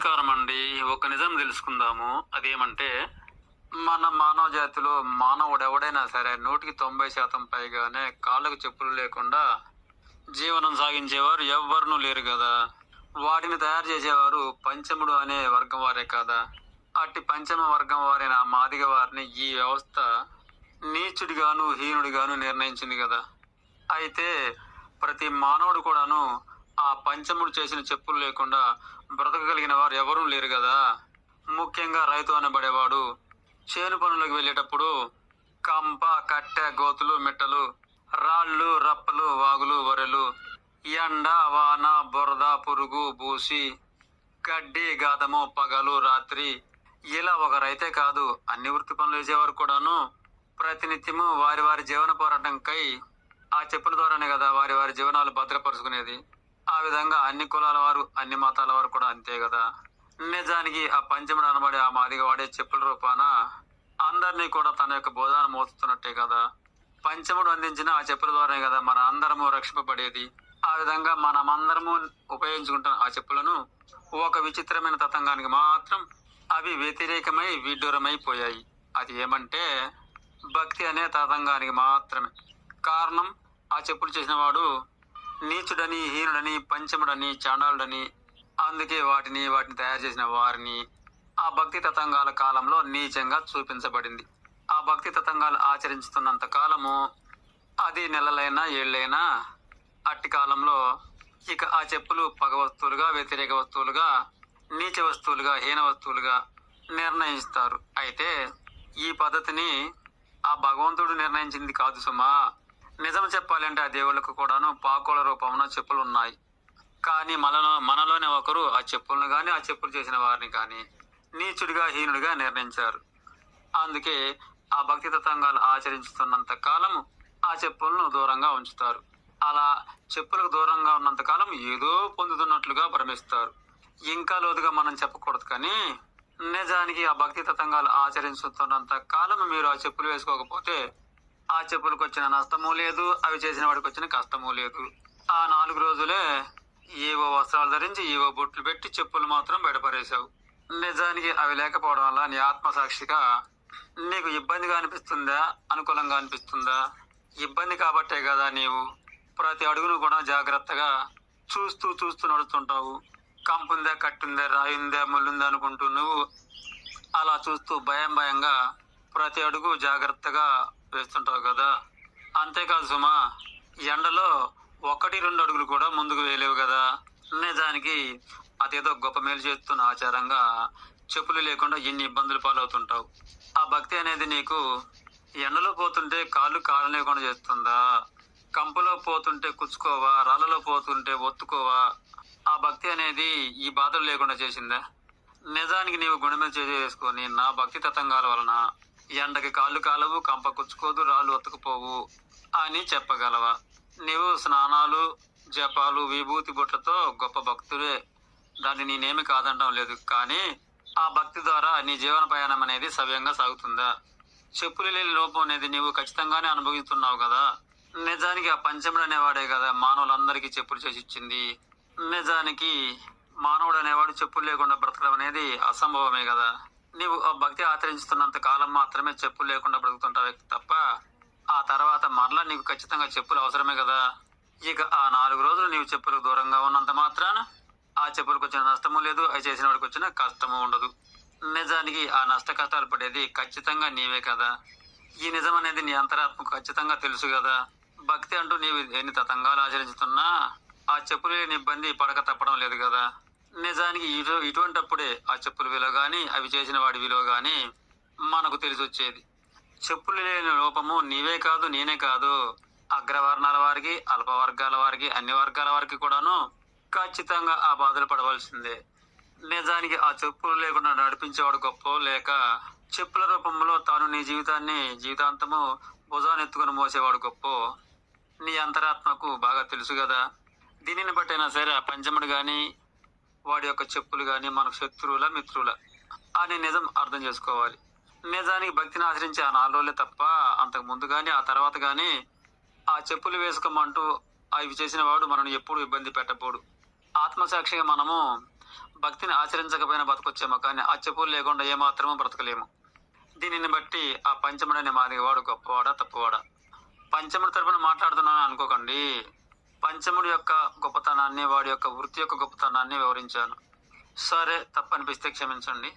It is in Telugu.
నమస్కారం అండి. ఒక నిజం తెలుసుకుందాము. అదేమంటే మన మానవ జాతిలో మానవుడెవడైనా సరే 100% పైగానే కాళ్ళకు చెప్పులు లేకుండా జీవనం సాగించేవారు ఎవ్వరునూ లేరు కదా. వాటిని తయారు చేసేవారు పంచముడు అనే వర్గం వారే కదా. అట్టి పంచమ వర్గం వారైన మాదిగ వారిని ఈ వ్యవస్థ నీచుడిగాను హీనుడిగాను నిర్ణయించింది కదా. అయితే ప్రతి మానవుడు కూడాను ఆ పంచముడు చేసిన చెప్పులు లేకుండా బ్రతకగలిగిన వారు ఎవరూ లేరు కదా. ముఖ్యంగా రైతు అనబడేవాడు చేను పనులకు వెళ్ళేటప్పుడు కంప, కట్టె, గోతులు, మిట్టలు, రాళ్ళు, రప్పలు, వాగులు, వరెలు, ఎండ, వాన, బురద, పురుగు, బూసి, గడ్డి, గాదము, పగలు, రాత్రి, ఇలా ఒక రైతే కాదు అన్ని వృత్తి పనులు చేసేవారు కూడాను ప్రతినిత్యము వారి వారి జీవన పోరాటంకై ఆ చెప్పుల ద్వారానే కదా వారి వారి జీవనాలు భద్రపరుచుకునేది. ఆ విధంగా అన్ని కులాల వారు అన్ని మతాల వారు కూడా అంతే కదా. నిజానికి ఆ పంచముడు అనబడే ఆ మాదిగ వాడే చెప్పుల రూపాన అందరినీ కూడా తన యొక్క బోధాన్ని మోస్తున్నట్టే కదా. పంచముడు అందించిన ఆ చెప్పుల ద్వారానే కదా మన అందరము రక్షింపబడేది. ఆ విధంగా మనమందరము ఉపయోగించుకుంటున్న ఆ చెప్పులను ఒక విచిత్రమైన తతంగానికి మాత్రం అవి వ్యతిరేకమై విడ్డూరమైపోయాయి. అది ఏమంటే భక్తి అనే తతంగానికి మాత్రమే. కారణం ఆ చెప్పులు చేసిన వాడు నీచుడని, హీనుడని, పంచముడని, చాండాలుడని, అందుకే వాటిని తయారు చేసిన వారిని ఆ భక్తి తతంగాల కాలంలో నీచంగా చూపించబడింది. ఆ భక్తి తతంగాలు ఆచరించుతున్నంత కాలము అది నెలలైనా ఏళ్ళైనా అట్టి కాలంలో ఇక ఆ చెప్పులు పగ వస్తువులుగా, వ్యతిరేక వస్తువులుగా, నీచ వస్తువులుగా, హీన వస్తువులుగా నిర్ణయిస్తారు. అయితే ఈ పద్ధతిని ఆ భగవంతుడు నిర్ణయించింది కాదు సుమా. నిజం చెప్పాలంటే ఆ దేవుళ్ళకు కూడాను పాకోల రూపంలో చెప్పులు ఉన్నాయి. కానీ మనలోనే ఒకరు ఆ చెప్పులను కానీ ఆ చెప్పులు చేసిన వారిని కానీ నీచుడిగా, హీనుడిగా నిర్ణయించారు. అందుకే ఆ భక్తి తత్వంగాలు ఆచరించుతున్నంత కాలము ఆ చెప్పులను దూరంగా ఉంచుతారు. అలా చెప్పులకు దూరంగా ఉన్నంత కాలం ఏదో పొందుతున్నట్లుగా భ్రమిస్తారు. ఇంకా లోతుగా మనం చెప్పకూడదు కానీ నిజానికి ఆ భక్తి తత్వంగాలు ఆచరించుతున్నంత కాలం మీరు ఆ చెప్పులు వేసుకోకపోతే ఆ చెప్పులకు వచ్చిన నష్టము లేదు, అవి చేసిన వాడికి వచ్చిన కష్టము లేదు. ఆ 4 రోజులే ఏవో వస్త్రాలు ధరించి ఏవో బొట్లు పెట్టి చెప్పులు మాత్రం బయటపడేశావు. నిజానికి అవి లేకపోవడం వల్ల నీ ఆత్మసాక్షిగా నీకు ఇబ్బందిగా అనిపిస్తుందా, అనుకూలంగా అనిపిస్తుందా? ఇబ్బంది కాబట్టే కదా నీవు ప్రతి అడుగును కూడా జాగ్రత్తగా చూస్తూ నడుస్తుంటావు. కంపుందా, కట్టుందా, రాయుందా, ముళ్ళుందా అనుకుంటూ నువ్వు అలా చూస్తూ భయంగా ప్రతి అడుగు జాగ్రత్తగా వేస్తుంటావు కదా. అంతేకాదు సుమా, ఎండలో 1-2 అడుగులు కూడా ముందుకు వేయలేవు కదా. నిజానికి అదేదో గొప్ప మేలు చేస్తున్న ఆచారంగా చెప్పులు లేకుండా ఎన్ని ఇబ్బందులు పాలవుతుంటావు. ఆ భక్తి అనేది నీకు ఎండలో పోతుంటే కాళ్ళు కాలలేకుండా చేస్తుందా? కంపులో పోతుంటే కుచ్చుకోవా? రాళ్ళలో పోతుంటే ఒత్తుకోవా? ఆ భక్తి అనేది ఈ బాధలు లేకుండా చేసిందా? నిజానికి నీవు గుండె మీద చేసుకొని నా భక్తి తతంగాల వలన ఎండకి కాళ్ళు కాలవు, కంప కుచ్చుకోదు, రాళ్ళు ఒత్తుకుపోవు అని చెప్పగలవా? నీవు స్నానాలు, జపాలు, విభూతి బొట్లతో గొప్ప భక్తుడే, దాన్ని నేనేమి కాదంటం లేదు. కానీ ఆ భక్తి ద్వారా నీ జీవన ప్రయాణం అనేది సవ్యంగా సాగుతుందా? చెప్పులు లేని లోపం అనేది నీవు ఖచ్చితంగానే అనుభవిస్తున్నావు కదా. నిజానికి ఆ పంచముడు అనేవాడే కదా మానవులందరికీ చెప్పులు చేసి ఇచ్చింది. నిజానికి మానవుడు అనేవాడు చెప్పులు లేకుండా బ్రతకడం అనేది అసంభవమే కదా. నీవు ఆ భక్తి ఆచరించుతున్నంత కాలం మాత్రమే చెప్పులు లేకుండా బ్రతుకుతుంటావే తప్ప ఆ తర్వాత మరలా నీకు ఖచ్చితంగా చెప్పులు అవసరమే కదా. ఇక ఆ 4 రోజులు నీవు చెప్పులకు దూరంగా ఉన్నంత మాత్రాన ఆ చెప్పులకు వచ్చిన నష్టము లేదు, అవి చేసిన వాడికి వచ్చిన కష్టము ఉండదు. నిజానికి ఆ నష్ట కష్టాలు పడేది ఖచ్చితంగా నీవే కదా. ఈ నిజం అనేది నీ అంతరాత్మకు ఖచ్చితంగా తెలుసు కదా. భక్తి అంటూ నీవు ఎన్ని తతంగాలు ఆచరించుతున్నా ఆ చెప్పులు లేని ఇబ్బంది పడక తప్పడం లేదు కదా. నిజానికి ఇటువంటప్పుడే ఆ చెప్పుల విలువ గాని, అవి చేసిన వాడి విలువ గాని మనకు తెలిసి వచ్చేది. చెప్పులు లేని లోపము నీవే కాదు, నేనే కాదు, అగ్రవర్ణాల వారికి, అల్ప వర్గాల వారికి, అన్ని వర్గాల వారికి కూడాను ఖచ్చితంగా ఆ బాధలు పడవలసిందే. నిజానికి ఆ చెప్పులు లేకుండా నడిపించేవాడు గొప్ప, లేక చెప్పుల రూపంలో తాను నీ జీవితాంతము భుజానెత్తుకుని మోసేవాడు గొప్ప నీ అంతరాత్మకు బాగా తెలుసు కదా. దీనిని బట్టైనా సరే ఆ పంచముడు గాని వాడి యొక్క చెప్పులు గాని మనకు శత్రువుల, మిత్రుల అనే నిజం అర్థం చేసుకోవాలి. నిజానికి భక్తిని ఆచరించి ఆ 4 రోజులే తప్ప అంతకు ముందు గాని ఆ తర్వాత గాని ఆ చెప్పులు వేసుకోమంటూ అవి చేసిన వాడు మనను ఎప్పుడు ఇబ్బంది పెట్టబోడు. ఆత్మసాక్షిగా మనము భక్తిని ఆచరించకపోయినా బతకొచ్చేమో, కానీ ఆ చెప్పులు లేకుండా ఏమాత్రమూ బ్రతకలేము. దీనిని బట్టి ఆ పంచముడనే మాదిగవాడు గొప్పవాడా తప్పువాడా? పంచముడి తరపున మాట్లాడుతున్నాను అనుకోకండి. పంచముడి యొక్క గొప్పతనాన్ని, వాడి యొక్క వృత్తి యొక్క గొప్పతనాన్ని వివరించాను. సరే, తప్పనిపిస్తే క్షమించండి.